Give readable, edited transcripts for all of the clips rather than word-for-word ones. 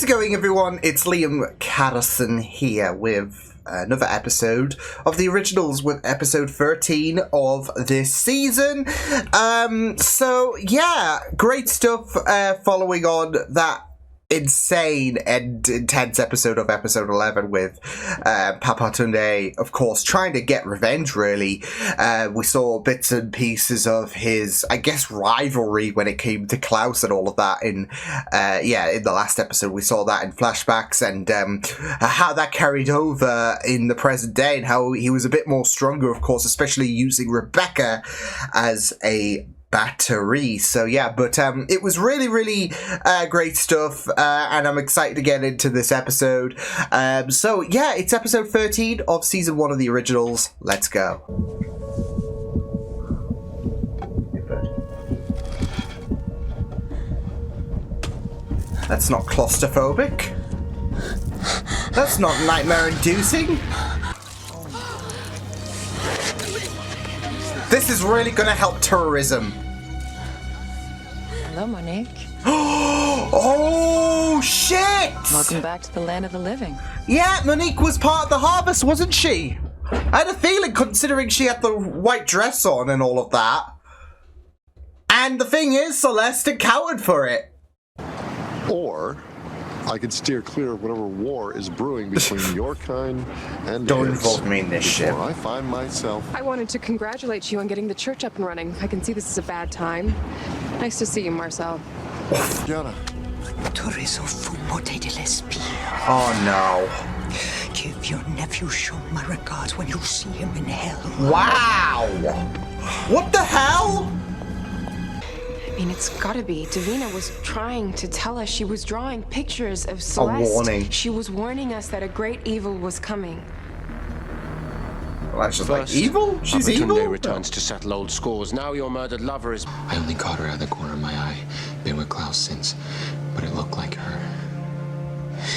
it going, everyone? It's Liam Catterson here with another episode of the originals, with episode 13 of this season. So yeah, great stuff following on that insane and intense episode of episode 11 with Papa Tunde, of course, trying to get revenge, really. We saw bits and pieces of his, I guess, rivalry when it came to Klaus and all of that in the last episode. We saw that in flashbacks, and how that carried over in the present day, and how he was a bit more stronger, of course, especially using Rebecca as a battery. So yeah, but it was really great stuff, and I'm excited to get into this episode. So yeah, it's episode 13 of season 1 of the originals. Let's go. That's not claustrophobic. That's not nightmare inducing. This is really gonna help terrorism. Hello, Monique. Oh, shit! Welcome back to the land of the living. Yeah, Monique was part of the harvest, wasn't she? I had a feeling, considering she had the white dress on and all of that. And the thing is, Celeste accounted for it. Or I could steer clear of whatever war is brewing between your kind and Don't theirs involve me in this shit. before I find myself. I wanted to congratulate you on getting the church up and running. I can see this is a bad time. Nice to see you, Marcel. Gianna. Oh no. Give your nephew Sean my regards when you see him in hell. Wow! What the hell? I mean, it's gotta be. Davina was trying to tell us. She was drawing pictures of Celeste. A warning. She was warning us that a great evil was coming. Well, that's just like evil? She's Papa Tunde evil? returns to settle old scores. Now your murdered lover is... I only caught her out of the corner of my eye. Been with Klaus since, but it looked like her.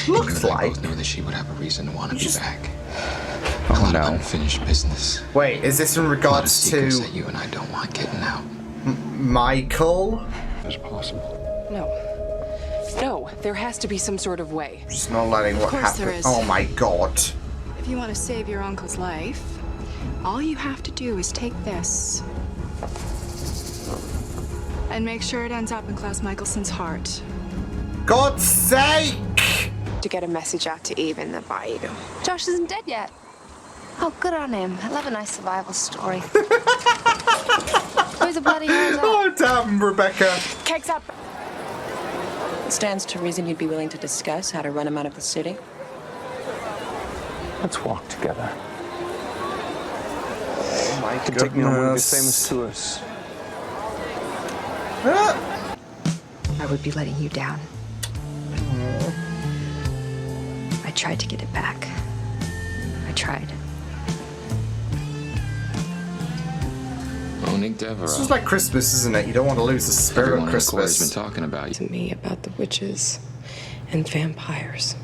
Looks I like. both know that she would have a reason to want to be back. Oh, a lot no. of unfinished business. Wait, is this in A lot of regards secrets to that you and I don't want getting out. Michael? It's possible. No, there has to be some sort of way. Just not letting what course there happened. is. Oh my god. If you want to save your uncle's life, all you have to do is take this and make sure it ends up in Klaus Michelson's heart. God's sake! To get a message out to Eve in the bayou. Josh isn't dead yet. Oh, good on him. I love a nice survival story. Who's a bloody hands up? Oh damn, Rebecca. Cakes up. It stands to reason you'd be willing to discuss how to run him out of the city. Let's walk together. Oh my You can take me on one of your famous tours. I would be letting you down. I tried to get it back. I tried. Monique Devereaux. This is like Christmas, isn't it? You don't want to lose the spirit Everyone of in the Corps has Christmas. been talking about To you. me about the witches and vampires.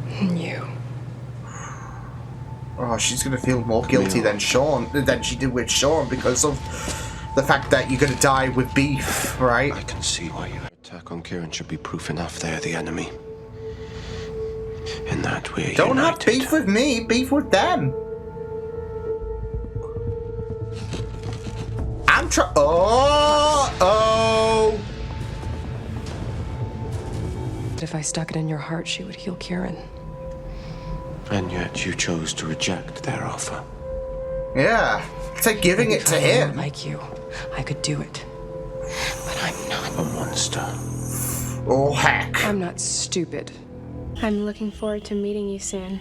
And you. Oh, she's gonna feel more guilty than she did with Sean, because of the fact that you're gonna die with beef, right? I can see why your attack on Kieran should be proof enough they're the enemy. In that we're Don't have united. beef with me, beef with them. I'm trying. Oh. If I stuck it in your heart, she would heal Kieran. And yet you chose to reject their offer. Yeah. It's like giving it to If I were him. like you, I could do it. But I'm not. A monster. Oh, heck. I'm not stupid. I'm looking forward to meeting you soon.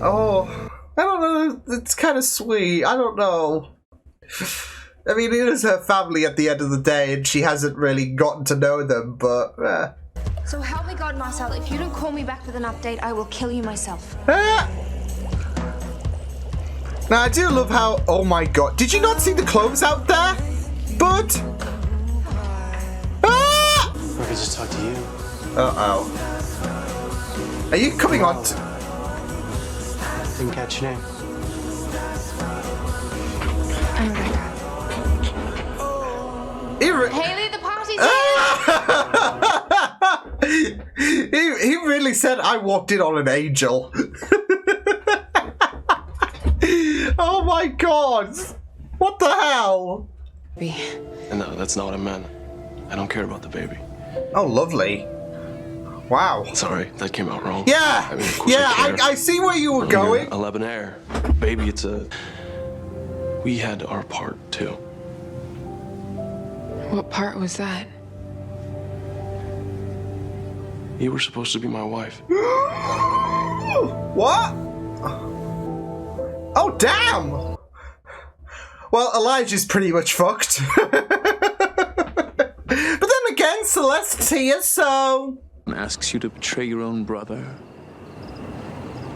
Oh. I don't know. It's kind of sweet. I don't know. I mean, it is her family at the end of the day, and she hasn't really gotten to know them, but... So help me God, Marcel. If you don't call me back with an update, I will kill you myself. Now, I do love how... Oh my god. Did you not see the clothes out there? Bud? Ah! I could just talk to you. Uh-oh. Are you coming on? Didn't catch your name. Haley, the party's he really said I walked in on an angel. Oh my god! What the hell? No, that's not what I meant. I don't care about the baby. Oh, lovely. Wow. Sorry, that came out wrong. Yeah, I mean, of course yeah, I care. I see where you were going. 11 air. Baby, it's a... We had our part, too. What part was that? You were supposed to be my wife. What? Oh, damn! Well, Elijah's pretty much fucked. But then again, Celeste's here, so... Asks you to betray your own brother,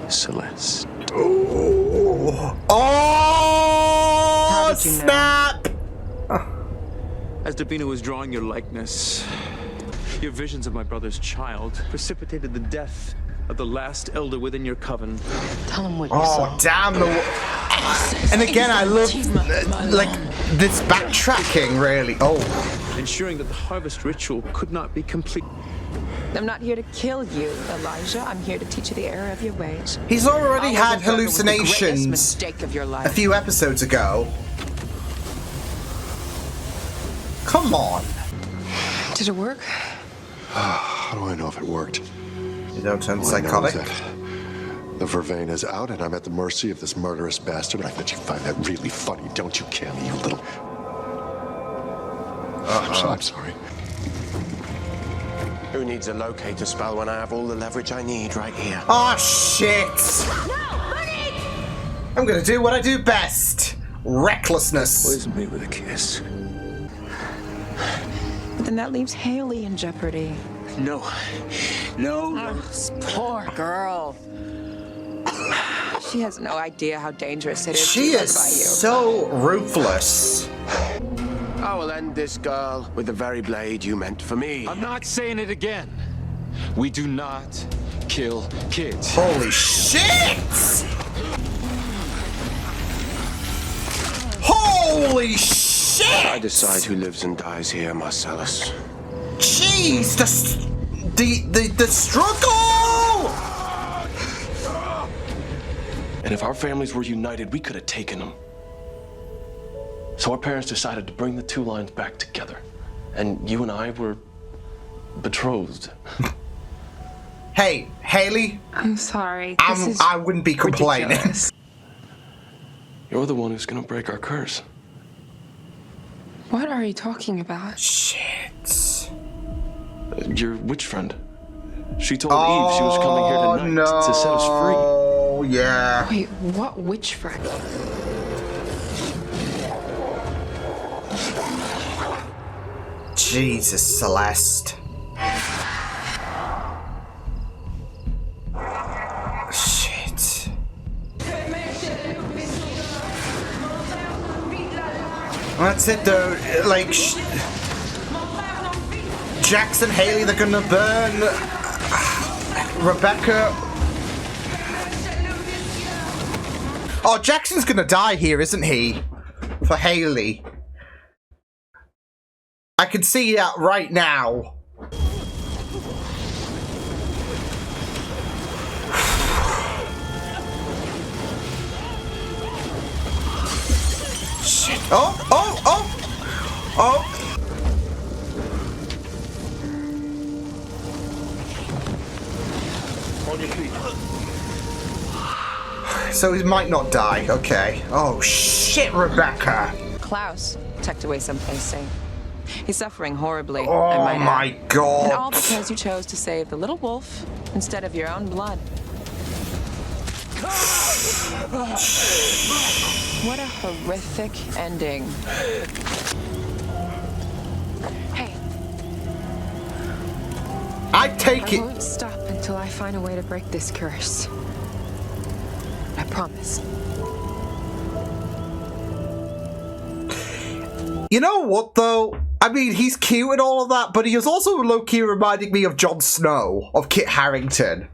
Celeste. Oh, How did you know? snap! As Davina was drawing your likeness, your visions of my brother's child precipitated the death of the last elder within your coven. Tell him what you Oh, saw. damn the... And again, I love, like, this backtracking, really. Oh. Ensuring that the harvest ritual could not be complete. I'm not here to kill you, Elijah. I'm here to teach you the error of your ways. He's already had Our was the greatest hallucinations mistake of your life. a few episodes ago. Come on. Did it work? How do I know if it worked? You don't turn All I know psychotic. is that the vervain is out, and I'm at the mercy of this murderous bastard. I bet you find that really funny, don't you, Cammy, you little... I'm sorry. Who needs a locator spell when I have all the leverage I need right here? Oh, shit! I'm gonna do what I do best. Recklessness. Poison me with a kiss. But then that leaves Haley in jeopardy. No. No. This poor girl. She has no idea how dangerous it is She to is live by you. so ruthless. I will end this girl with the very blade you meant for me. I'm not saying it again. We do not kill kids. Holy shit! Holy shit! I decide who lives and dies here, Marcellus. Jeez, the struggle! And if our families were united, we could have taken them. So our parents decided to bring the two lines back together. And you and I were betrothed. Hey, Haley, I'm sorry. This is I wouldn't be complaining. ridiculous. You're the one who's gonna break our curse. What are you talking about? Shit. Your witch friend. She told Eve she was coming here tonight to set us free. Oh, yeah. Wait, what witch friend? Jesus, Celeste. Shit. That's it, though. Like, Jackson, Haley, they're gonna burn Rebecca. Oh, Jackson's gonna die here, isn't he? For Haley. I can see that right now. Shit. Oh, oh, oh! Oh! On your feet. So he might not die. Okay. Oh, shit, Rebecca. Klaus tucked away someplace safe. He's suffering horribly. I Oh might my add. god. And all because you chose to save the little wolf instead of your own blood. What a horrific ending. Hey, I take I it. won't stop until I find a way to break this curse. I promise. You know what, though? I mean, he's cute and all of that, but he is also low-key reminding me of Jon Snow, of Kit Harington.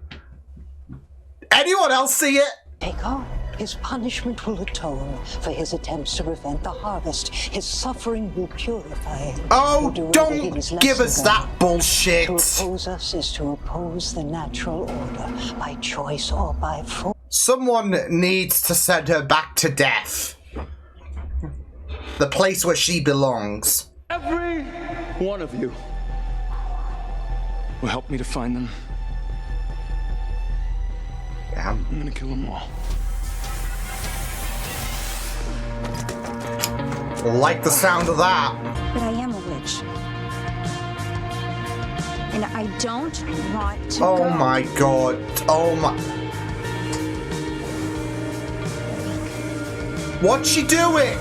Anyone else see it? Take on. His punishment will atone for his attempts to prevent the harvest. His suffering will purify him. Oh, don't give us that bullshit. To oppose us is to oppose the natural order, by choice or by force. Someone needs to send her back to death. The place where she belongs. Every one of you will help me to find them. Yeah. I'm gonna kill them all. Like the sound of that. But I am a witch. And I don't want to go. My god. Oh my... What's she doing?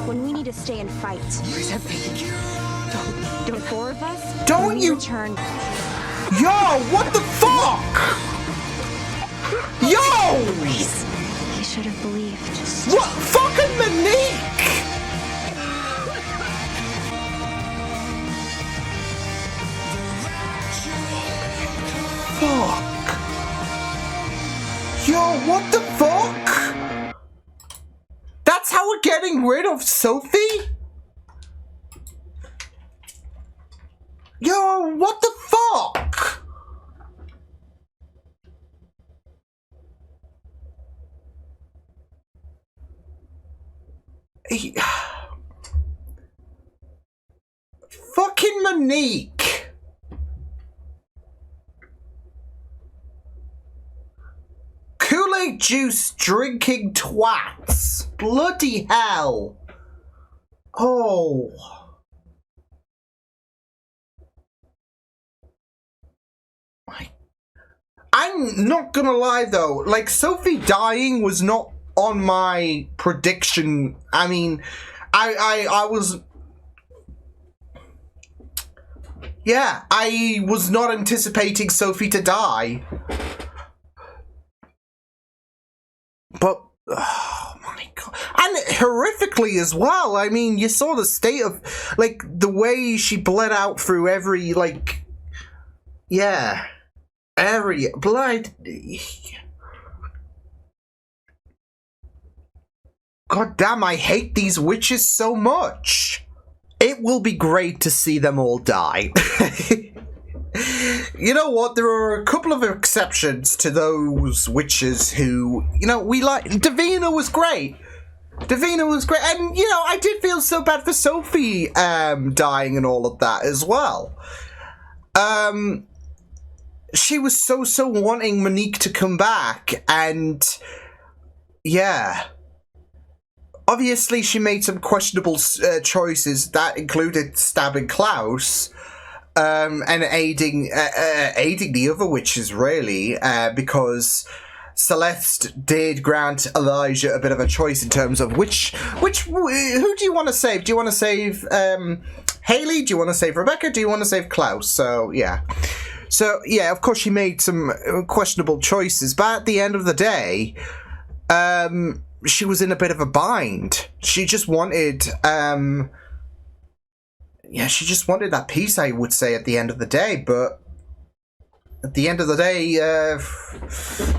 When we need to stay and fight. Don't four of us? Don't you return? Yo, what the fuck? Yo! You should have believed. What? Fucking Monique! Fuck. Yo, what the fuck? That's how we're getting rid of Sophie? Yo, what the fuck? Fucking Monique. Kool-Aid juice drinking twats. Bloody hell. Oh. I'm not gonna lie though, like Sophie dying was not on my prediction. I mean, I was... Yeah, I was not anticipating Sophie to die. But, oh my god. And horrifically as well. I mean, you saw the state of, like, the way she bled out through every, like... Yeah. Every blood. God damn, I hate these witches so much. It will be great to see them all die. You know what? There are a couple of exceptions to those witches who, you know, we like. Davina was great. Davina was great. And, you know, I did feel so bad for Sophie dying and all of that as well. She was so wanting Monique to come back, and yeah. Obviously, she made some questionable choices that included stabbing Klaus, and aiding the other witches, really, because Celeste did grant Elijah a bit of a choice in terms of who do you want to save? Do you want to save Haley? Do you want to save Rebecca? Do you want to save Klaus? So yeah. So, yeah, of course she made some questionable choices, but at the end of the day, she was in a bit of a bind. She just wanted, she just wanted that peace, I would say, at the end of the day, but at the end of the day,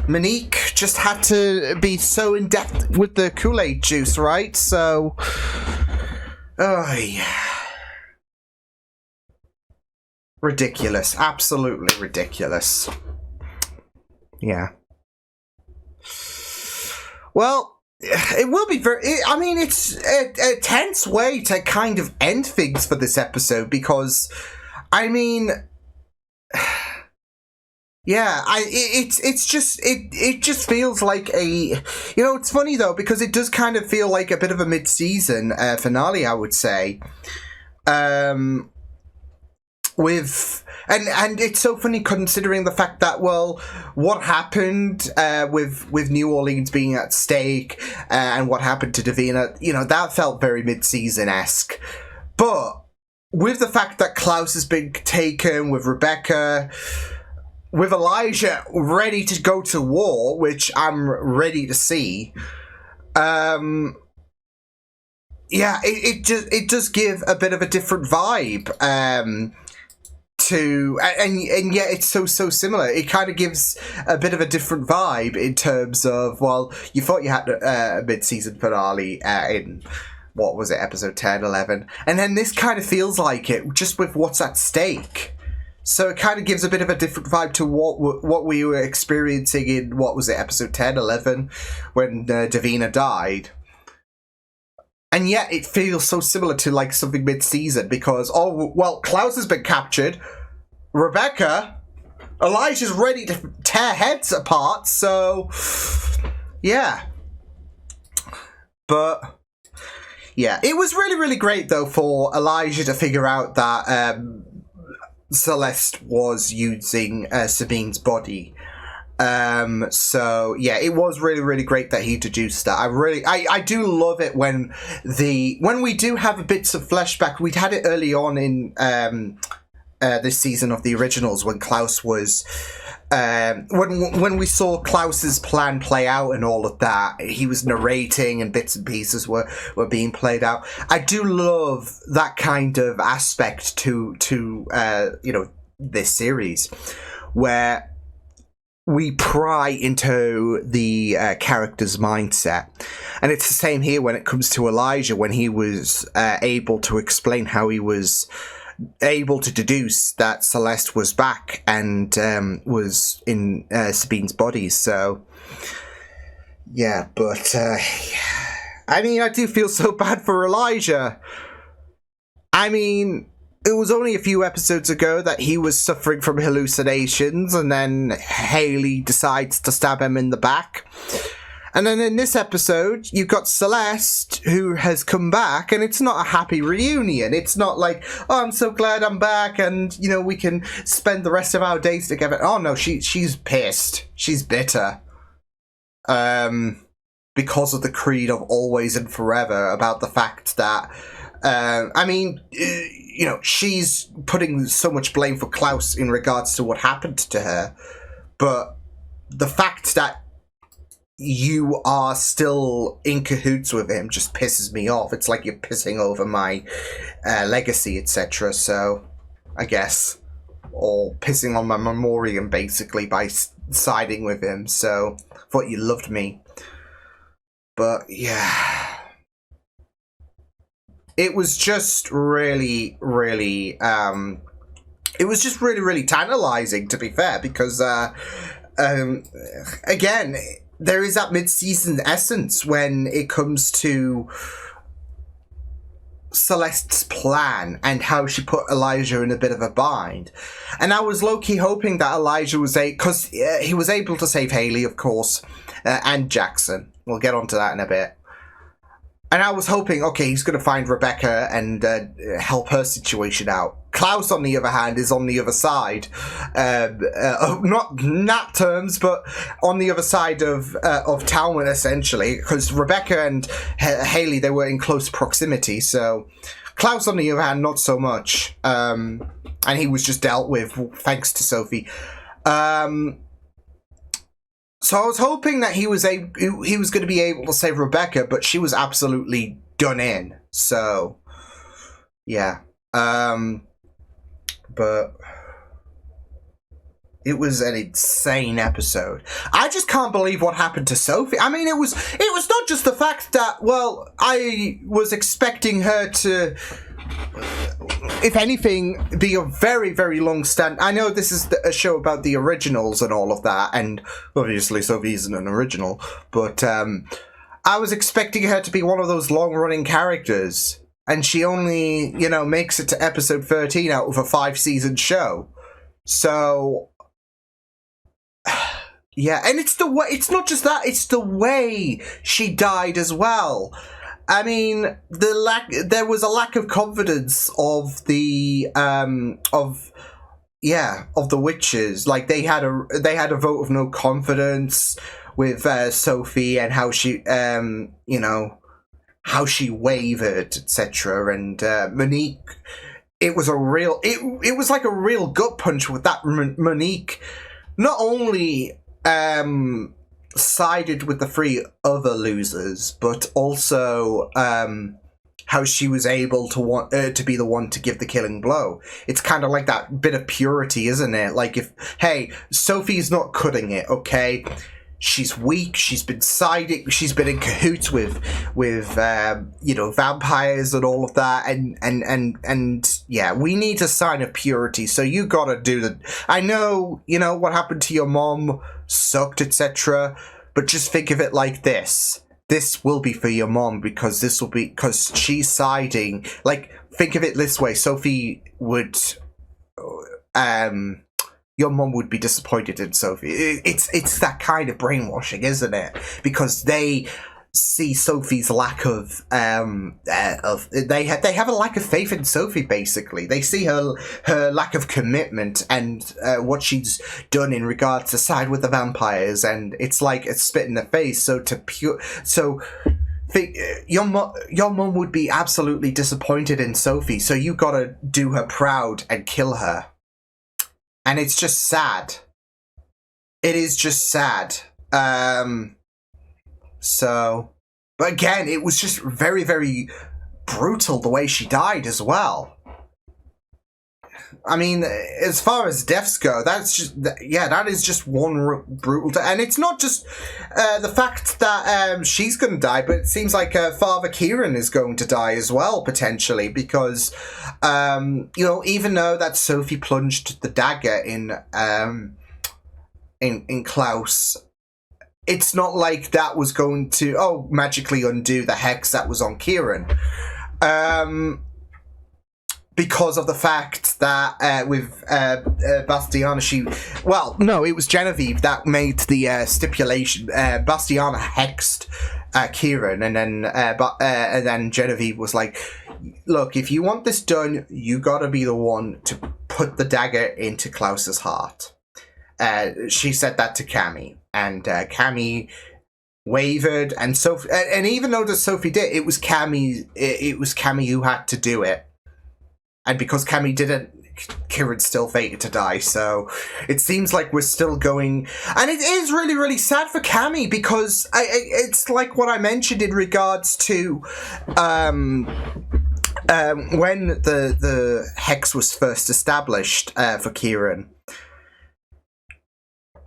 Monique just had to be so in depth with the Kool-Aid juice, right? So, oh, yeah. Ridiculous. Absolutely ridiculous. Yeah. Well, it will be I mean, it's a tense way to kind of end things for this episode because, I mean, yeah, it just feels like a, you know, it's funny though because it does kind of feel like a bit of a mid-season finale, I would say. And it's so funny considering the fact that, well, what happened with New Orleans being at stake and what happened to Davina, you know, that felt very mid-season-esque. But with the fact that Klaus has been taken, with Rebecca, with Elijah ready to go to war, which I'm ready to see, yeah, it does give a bit of a different vibe to, and yet it's so similar. It kind of gives a bit of a different vibe in terms of, well, you thought you had a mid-season finale in, what was it, episode 10, 11, and then this kind of feels like it, just with what's at stake. So it kind of gives a bit of a different vibe to what we were experiencing in, what was it, episode 10, 11, when Davina died. And yet it feels so similar to like something mid-season because, oh, well, Klaus has been captured. Rebecca, Elijah's ready to tear heads apart, so yeah. But yeah, it was really, really great though for Elijah to figure out that Celeste was using Sabine's body. So yeah, it was really, really great that he deduced that. I do love it when we do have bits of flashback. We'd had it early on in this season of the originals when Klaus was when we saw Klaus's plan play out and all of that. He was narrating and bits and pieces were being played out. I do love that kind of aspect to this series where we pry into the character's mindset. And it's the same here when it comes to Elijah, when he was able to explain how he was able to deduce that Celeste was back and was in Sabine's body. So, yeah, but I mean, I do feel so bad for Elijah. I mean, it was only a few episodes ago that he was suffering from hallucinations, and then Haley decides to stab him in the back. And then in this episode, you've got Celeste, who has come back, and it's not a happy reunion. It's not like, oh, I'm so glad I'm back, and, you know, we can spend the rest of our days together. Oh, no, she's pissed. She's bitter. Because of the creed of always and forever, about the fact that, I mean, you know, she's putting so much blame for Klaus in regards to what happened to her, but the fact that you are still in cahoots with him just pisses me off. It's like you're pissing over my legacy, etc. So, I guess, or pissing on my memoriam, basically, by siding with him. So, thought you loved me. But, yeah. It was just really, really, it was just really, really tantalizing, to be fair, because, again, there is that mid-season essence when it comes to Celeste's plan and how she put Elijah in a bit of a bind. And I was low-key hoping that Elijah was because he was able to save Haley, of course, and Jackson. We'll get onto that in a bit. And I was hoping, okay, he's going to find Rebecca and help her situation out. Klaus, on the other hand, is on the other side. Not in that terms, but on the other side of Talman, essentially. Because Rebecca and Haley, they were in close proximity. So Klaus, on the other hand, not so much. And he was just dealt with, thanks to Sophie. So I was hoping that he was going to be able to save Rebecca, but she was absolutely done in. So, yeah. But it was an insane episode. I just can't believe what happened to Sophie. I mean, it was not just the fact that, well, I was expecting her to, if anything, be a very, very long stand. I know this is a show about the originals and all of that, and obviously Sophie isn't an original, but I was expecting her to be one of those long-running characters, and she only, you know, makes it to episode 13 out of a 5-season show. So, yeah, and it's not just that, it's the way she died as well. I mean, there was a lack of confidence of the witches. Like they had a vote of no confidence with Sophie and how she how she wavered, etc. And Monique, it was like a real gut punch with that. Monique not only sided with the 3 other losers, but also how she was able to want to be the one to give the killing blow. It's kind of like that bit of purity, isn't it? Like, if, hey, Sophie's not cutting it, okay? She's weak. She's been siding. She's been in cahoots with vampires and all of that. And yeah, we need a sign of purity. So you gotta do the. I know, what happened to your mom sucked, etc. But just think of it like this. This will be for your mom because she's siding. Like, think of it this way. Sophie would, your mom would be disappointed in Sophie. It's that kind of brainwashing, isn't it? Because they see Sophie's lack of they have a lack of faith in Sophie. Basically, they see her lack of commitment and what she's done in regards to side with the vampires, and it's like a spit in the face. Your mom would be absolutely disappointed in Sophie. So you gotta do her proud and kill her, and it's just sad. It is just sad. But again, it was just very, very brutal the way she died as well. I mean, as far as deaths go, that is just one brutal. And it's not just the fact that she's going to die, but it seems like Father Kieran is going to die as well, potentially, because, even though that Sophie plunged the dagger in Klaus, it's not like that was going to, magically undo the hex that was on Kieran. Because of the fact that with Bastiana, it was Genevieve that made the stipulation. Bastiana hexed Kieran, and then Genevieve was like, look, if you want this done, you gotta be the one to put the dagger into Klaus's heart. She said that to Cammy. And Cammy wavered, and Sophie, and even though Sophie did, it was Cammy. It was Cammy who had to do it, and because Cammy didn't, Kieran's still fated to die. So it seems like we're still going, and it is really, really sad for Cammy because it's like what I mentioned in regards to when the hex was first established for Kieran.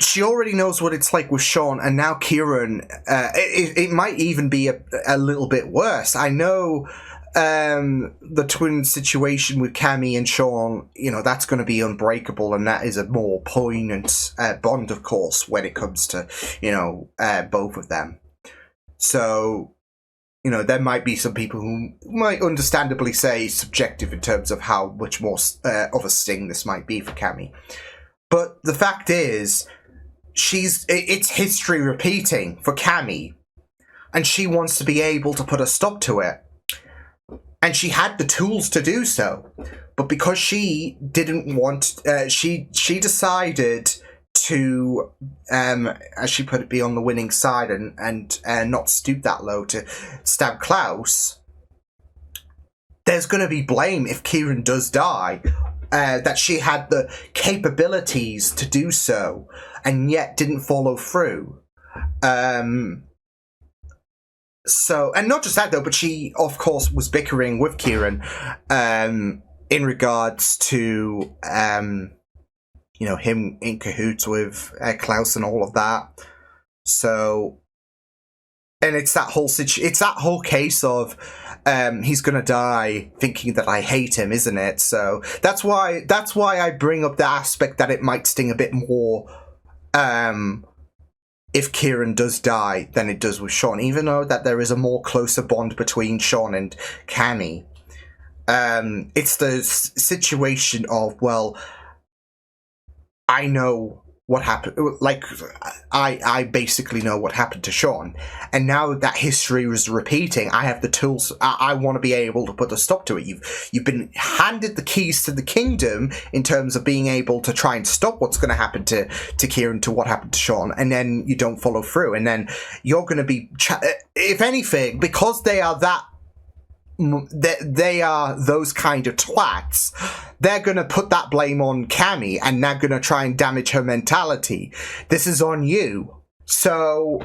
She already knows what it's like with Sean, and now Kieran, it might even be a little bit worse. I know the twin situation with Cammy and Sean, that's going to be unbreakable, and that is a more poignant bond, of course, when it comes to, both of them. So, there might be some people who might understandably say subjective in terms of how much more of a sting this might be for Cammy. But the fact is, it's history repeating for Cammy, and she wants to be able to put a stop to it. And she had the tools to do so, but because she didn't want, she decided to, as she put it, be on the winning side and not stoop that low to stab Klaus. There's going to be blame if Kieran does die. That she had the capabilities to do so and yet didn't follow through. So, and not just that though, but she, of course, was bickering with Kieran in regards to, him in cahoots with Klaus and all of that. So, and it's that whole case of, he's gonna die thinking that I hate him, isn't it? So that's why I bring up the aspect that it might sting a bit more if Kieran does die than it does with Sean, even though that there is a more closer bond between Sean and Cammy. It's the situation of, well, I know what happened, like, I basically know what happened to Sean, and now that history was repeating, I have the tools, I want to be able to put a stop to it. You've been handed the keys to the kingdom in terms of being able to try and stop what's going to happen to Kieran, to what happened to Sean, and then you don't follow through, and then you're going to be, if anything, because they are those kind of twats, they're going to put that blame on Cammy, and they're going to try and damage her mentality. This is on you. So,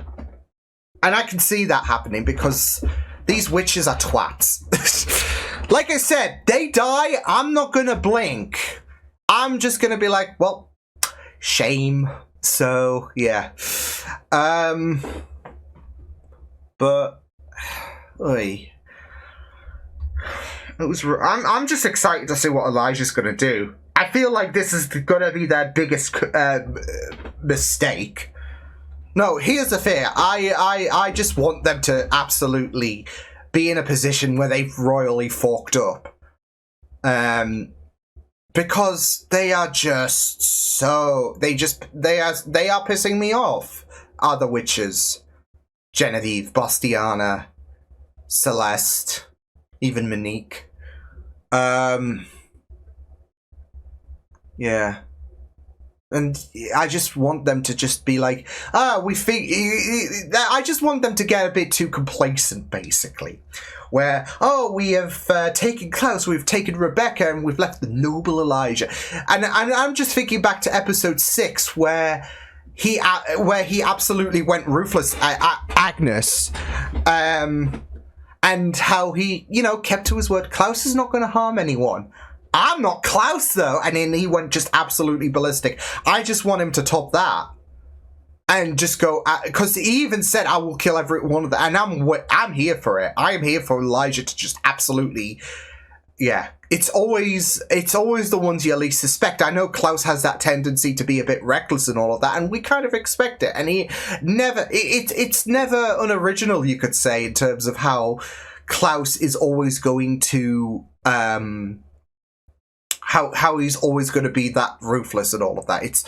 and I can see that happening because These witches are twats. Like I said, they die, I'm not gonna blink. I'm just gonna be like, well, shame. So, yeah. But, oy. I'm just excited to see what Elijah's gonna do. I feel like this is gonna be their biggest mistake. No, here's the fear. I just want them to absolutely be in a position where they've royally forked up. Because they are just so... They are pissing me off. Other witches. Genevieve, Bastiana, Celeste, even Monique. Yeah. And I just want them to just be like, I just want them to get a bit too complacent, basically. Where, we have taken Klaus, we've taken Rebecca, and we've left the noble Elijah. And I'm just thinking back to episode 6, where he absolutely went ruthless at Agnes. And how he, kept to his word. Klaus is not going to harm anyone. I'm not Klaus, though. And then he went just absolutely ballistic. I just want him to top that. And just go, because he even said, I will kill every one of them. And I'm here for it. I am here for Elijah to just absolutely, yeah. It's always the ones you least suspect. I know Klaus has that tendency to be a bit reckless and all of that, and we kind of expect it. And it's never unoriginal, you could say, in terms of how Klaus is always going to, how he's always going to be that ruthless and all of that. It's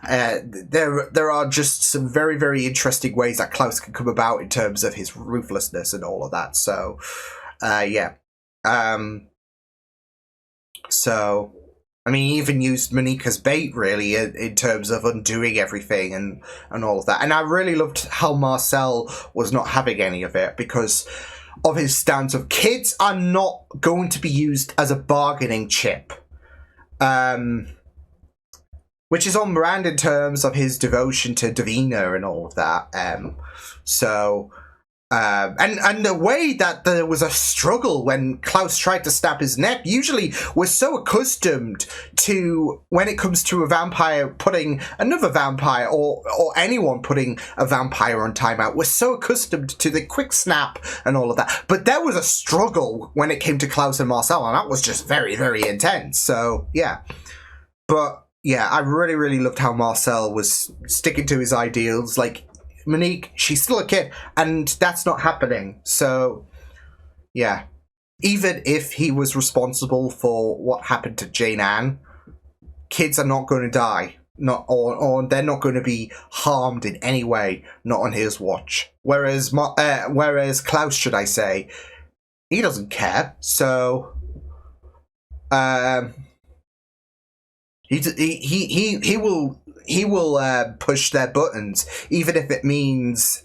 there are just some very, very interesting ways that Klaus can come about in terms of his ruthlessness and all of that. So, yeah. So, I mean, he even used Monique as bait, really, in terms of undoing everything and all of that. And I really loved how Marcel was not having any of it because of his stance of kids are not going to be used as a bargaining chip. Which is on brand in terms of his devotion to Davina and all of that. And the way that there was a struggle when Klaus tried to snap his neck, usually we're so accustomed to, when it comes to a vampire putting another vampire or anyone putting a vampire on timeout, we're so accustomed to the quick snap and all of that. But there was a struggle when it came to Klaus and Marcel, and that was just very, very intense. So, yeah. But, yeah, I really, really loved how Marcel was sticking to his ideals. Like, Monique, she's still a kid, and that's not happening. So, yeah. Even if he was responsible for what happened to Jane Ann, kids are not going to die. Or they're not going to be harmed in any way, not on his watch. Whereas Klaus, should I say, he doesn't care. So, he will push their buttons, even if it means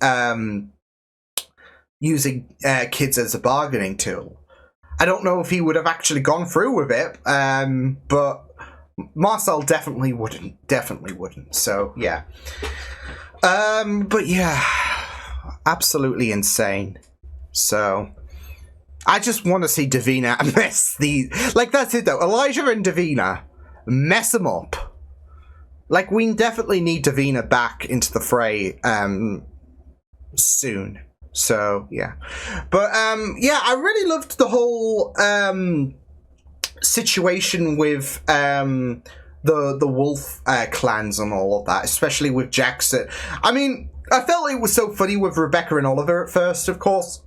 using kids as a bargaining tool. I don't know if he would have actually gone through with it, but Marcel definitely wouldn't. So yeah, but yeah, absolutely insane. So I just want to see Davina mess these. Like, that's it though. Elijah and Davina mess them up. Like, we definitely need Davina back into the fray soon. So, yeah. But, yeah, I really loved the whole situation with the wolf clans and all of that, especially with Jackson. I mean, I felt it was so funny with Rebecca and Oliver at first, of course.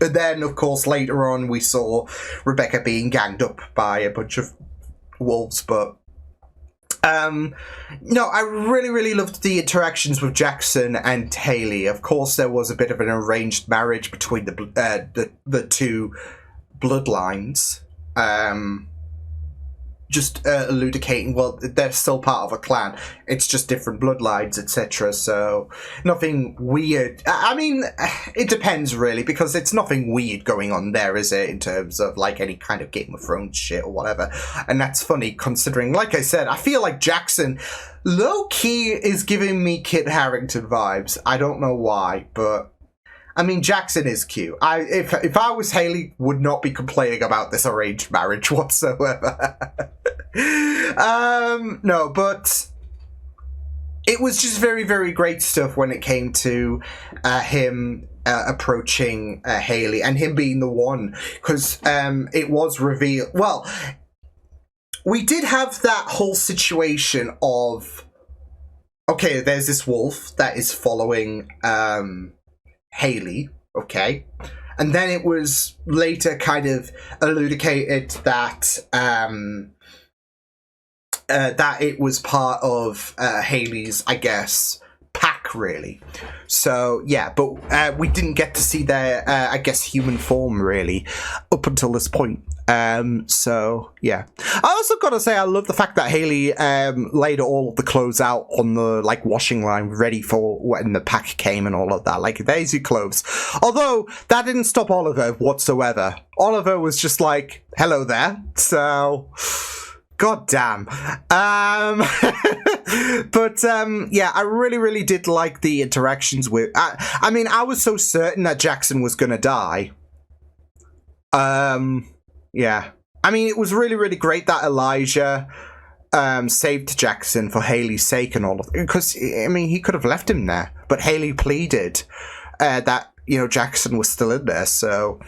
And then, of course, later on, we saw Rebecca being ganged up by a bunch of wolves, but no, I really, really loved the interactions with Jackson and Haley. Of course, there was a bit of an arranged marriage between the two bloodlines. Just elucidating, well, they're still part of a clan. It's just different bloodlines, etc. So, nothing weird. I mean, it depends, really, because it's nothing weird going on there, is it? In terms of, like, any kind of Game of Thrones shit or whatever. And that's funny, considering, like I said, I feel like Jackson, low-key, is giving me Kit Harington vibes. I don't know why, but I mean, Jackson is cute. If I was Haley, would not be complaining about this arranged marriage whatsoever. No, but it was just very, very great stuff when it came to him approaching Haley and him being the one, because it was revealed. Well, we did have that whole situation of, okay, there's this wolf that is following Haley, okay, and then it was later kind of elucidated that that it was part of Haley's, I guess, pack, really. So yeah, but we didn't get to see their, I guess, human form really up until this point. So yeah, I also gotta say I love the fact that Haley laid all of the clothes out on the like washing line ready for when the pack came and all of that. Like, there's your clothes. Although that didn't stop Oliver whatsoever. Oliver was just like, hello there. So god damn. But yeah, I really, really did like the interactions with I mean, I was so certain that Jackson was gonna die. Yeah. I mean, it was really, really great that Elijah saved Jackson for Haley's sake and all of it. Because, I mean, he could have left him there. But Haley pleaded that, you know, Jackson was still in there. So,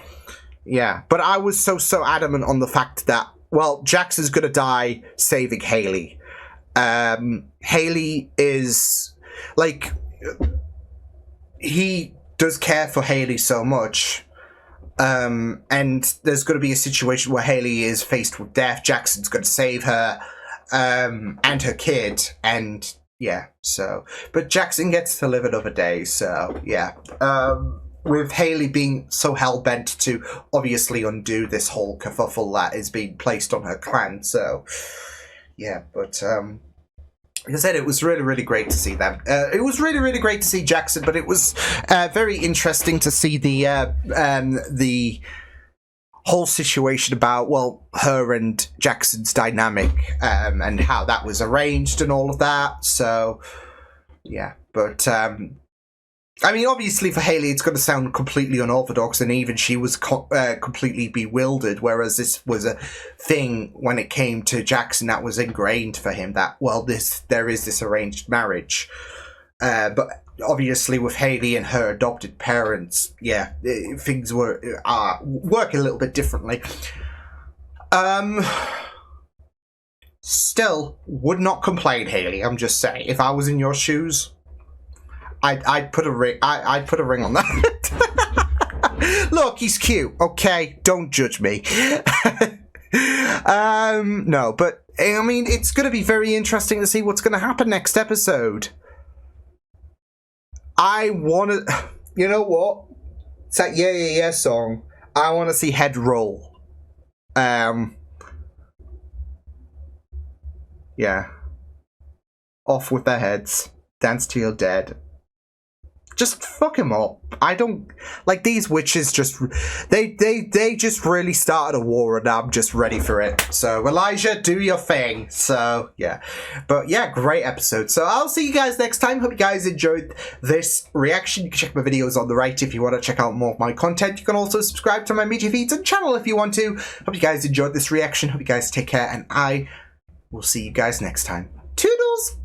yeah. But I was so adamant on the fact that, well, Jackson's going to die saving Haley. Haley is, like, he does care for Haley so much. And there's going to be a situation where Haley is faced with death. Jackson's going to save her, and her kid, and yeah, so. But Jackson gets to live another day, so yeah. With Haley being so hell-bent to obviously undo this whole kerfuffle that is being placed on her clan, so yeah, but like I said, it was really, really great to see them. It was really, really great to see Jackson, but it was very interesting to see the whole situation about, well, her and Jackson's dynamic, and how that was arranged and all of that. So, yeah. But, I mean, obviously for Haley, it's going to sound completely unorthodox, and even she was completely bewildered, whereas this was a thing when it came to Jackson that was ingrained for him, that, well, there is this arranged marriage. But obviously with Haley and her adopted parents, yeah, things work a little bit differently. Still, would not complain, Haley, I'm just saying. If I was in your shoes, I'd put a ring. I'd put a ring on that. Look, he's cute. Okay, don't judge me. No, but I mean, it's going to be very interesting to see what's going to happen next episode. I want to. You know what? It's that Yeah Yeah Yeah song. I want to see head roll. Yeah. Off with their heads. Dance till you're dead. Just fuck him up. I don't like these witches. Just they just really started a war, and I'm just ready for it. So Elijah, do your thing. So yeah, but yeah, great episode. So I'll see you guys next time. Hope you guys enjoyed this reaction. You can check my videos on the right if you want to check out more of my content. You can also subscribe to my media feeds and channel if you want to. Hope you guys enjoyed this reaction. Hope you guys take care, and I will see you guys next time. Toodles.